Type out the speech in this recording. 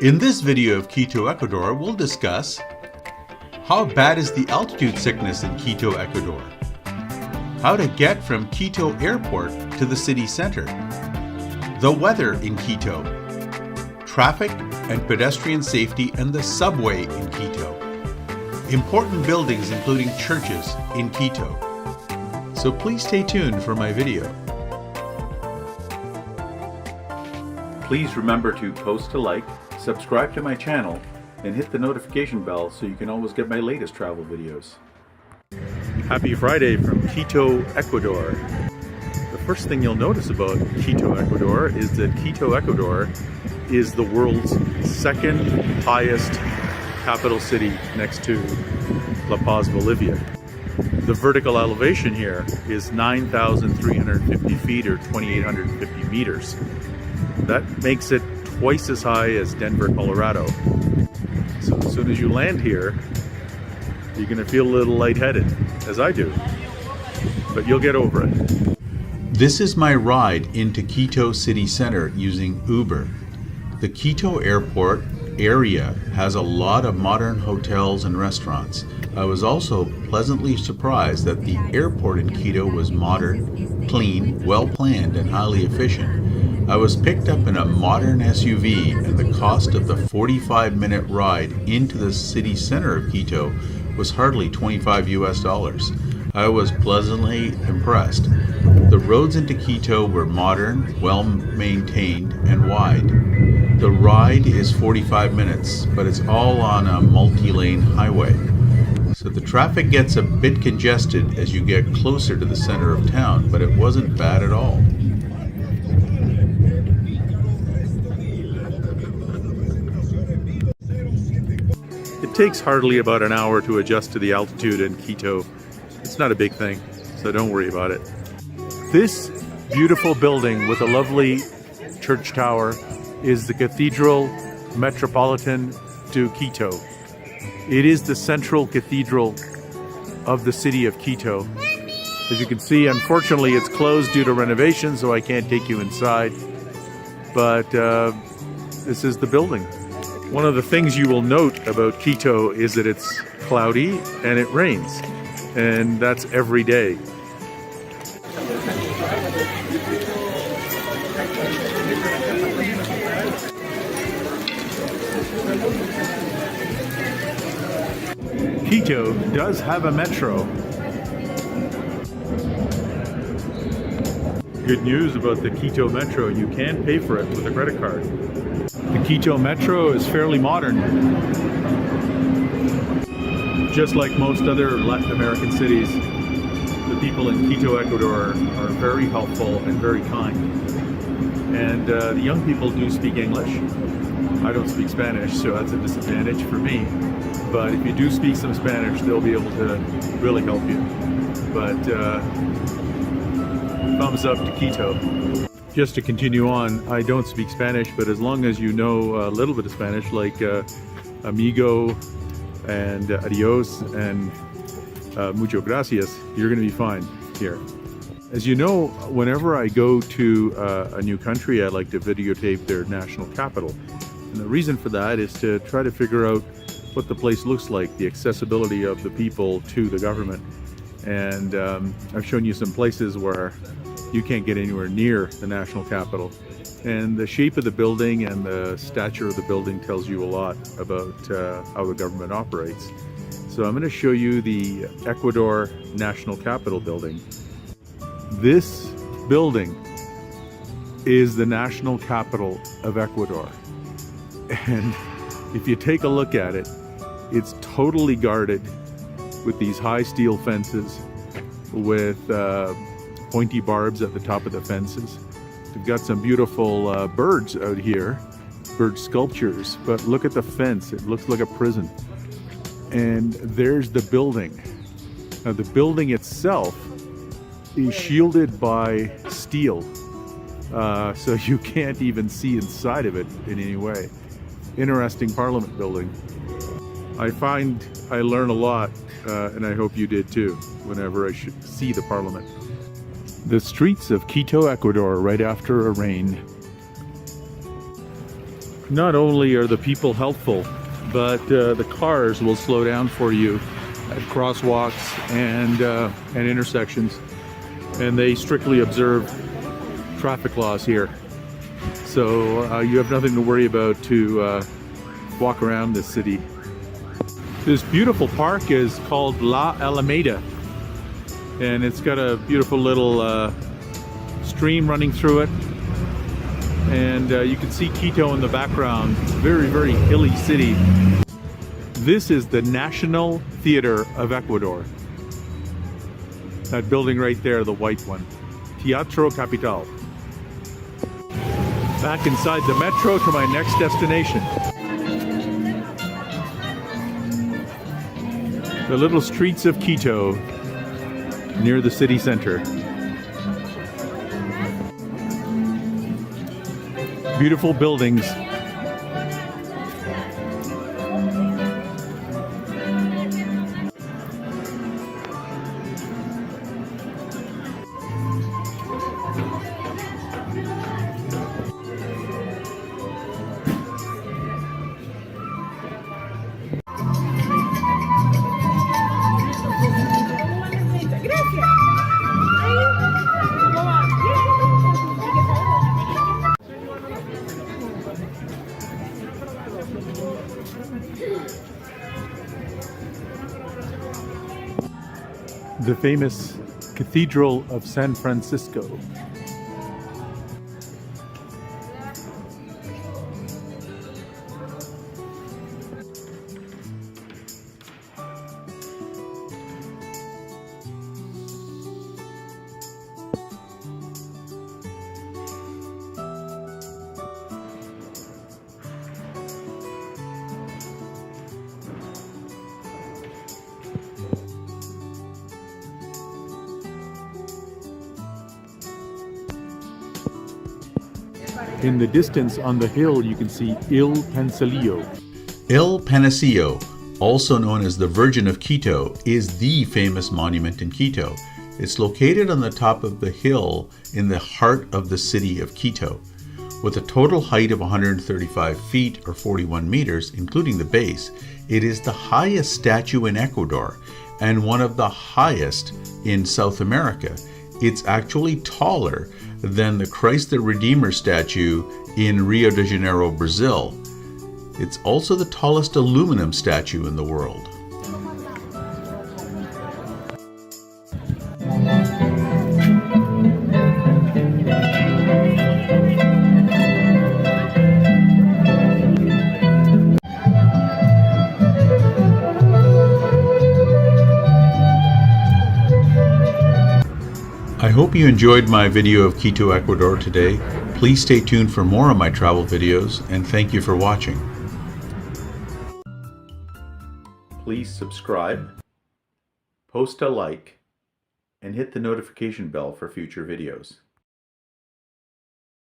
In this video of Quito, Ecuador, we'll discuss how bad is the altitude sickness in Quito, Ecuador, how to get from Quito Airport to the city center, the weather in Quito, traffic and pedestrian safety and the subway in Quito, important buildings including churches in Quito. So please stay tuned for my video. Please remember to post a like, subscribe to my channel, and hit the notification bell so you can always get my latest travel videos. Happy Friday from Quito, Ecuador. The first thing you'll notice about Quito, Ecuador is that Quito, Ecuador is the world's second highest capital city next to La Paz, Bolivia. The vertical elevation here is 9,350 feet or 2,850 meters. That makes it twice as high as Denver, Colorado. So as soon as you land here, you're going to feel a little lightheaded, as I do. But you'll get over it. This is my ride into Quito city center using Uber. The Quito airport area has a lot of modern hotels and restaurants. I was also pleasantly surprised that the airport in Quito was modern, clean, well planned, and highly efficient. I was picked up in a modern SUV, and the cost of the 45-minute ride into the city center of Quito was hardly $25 US. I was pleasantly impressed. The roads into Quito were modern, well maintained, and wide. The ride is 45 minutes, but it's all on a multi-lane highway. So the traffic gets a bit congested as you get closer to the center of town, but it wasn't bad at all. It takes hardly about an hour to adjust to the altitude in Quito. It's not a big thing, so don't worry about it. This beautiful building with a lovely church tower is the Cathedral Metropolitan de Quito. It is the central cathedral of the city of Quito. As you can see, unfortunately, it's closed due to renovation, so I can't take you inside. But this is the building. One of the things you will note about Quito is that it's cloudy and it rains, and that's every day. Quito does have a metro. Good news about the Quito Metro, you can pay for it with a credit card. The Quito Metro is fairly modern. Just like most other Latin American cities, the people in Quito, Ecuador are very helpful and very kind. And the young people do speak English. I don't speak Spanish, so that's a disadvantage for me. But if you do speak some Spanish, they'll be able to really help you. But thumbs up to Quito. Just to continue on, I don't speak Spanish, but as long as you know a little bit of Spanish, like amigo and adios and mucho gracias, you're going to be fine here. As you know, whenever I go to a new country, I like to videotape their national capital. And the reason for that is to try to figure out what the place looks like, the accessibility of the people to the government. And I've shown you some places where you can't get anywhere near the national capital. And the shape of the building and the stature of the building tells you a lot about how the government operates. So I'm going to show you the Ecuador National Capitol building. This building is the national capital of Ecuador. And if you take a look at it, it's totally guarded with these high steel fences with pointy barbs at the top of the fences. We've got some beautiful birds out here, bird sculptures, but look at the fence. It looks like a prison. And there's the building. Now the building itself is shielded by steel, so you can't even see inside of it in any way. Interesting Parliament building. I find I learn a lot, and I hope you did too, whenever I should see the Parliament. The streets of Quito, Ecuador, right after a rain. Not only are the people helpful, but the cars will slow down for you at crosswalks and intersections, and they strictly observe traffic laws here. So you have nothing to worry about to walk around this city. This beautiful park is called La Alameda, and it's got a beautiful little stream running through it, and you can see Quito in the background. It's a very, very hilly city. This is the National Theater of Ecuador. That building right there, the white one. Teatro Capital. Back inside the metro to my next destination. The little streets of Quito near the city center. Beautiful buildings. The famous Cathedral of San Francisco. In the distance on the hill, you can see Il Pensilio. El Panacillo, also known as the Virgin of Quito, is the famous monument in Quito. It's located on the top of the hill in the heart of the city of Quito. With a total height of 135 feet or 41 meters, including the base, it is the highest statue in Ecuador and one of the highest in South America. It's actually taller than the Christ the Redeemer statue in Rio de Janeiro, Brazil. It's also the tallest aluminum statue in the world. I hope you enjoyed my video of Quito, Ecuador today. Please stay tuned for more of my travel videos, and thank you for watching. Please subscribe, post a like, and hit the notification bell for future videos.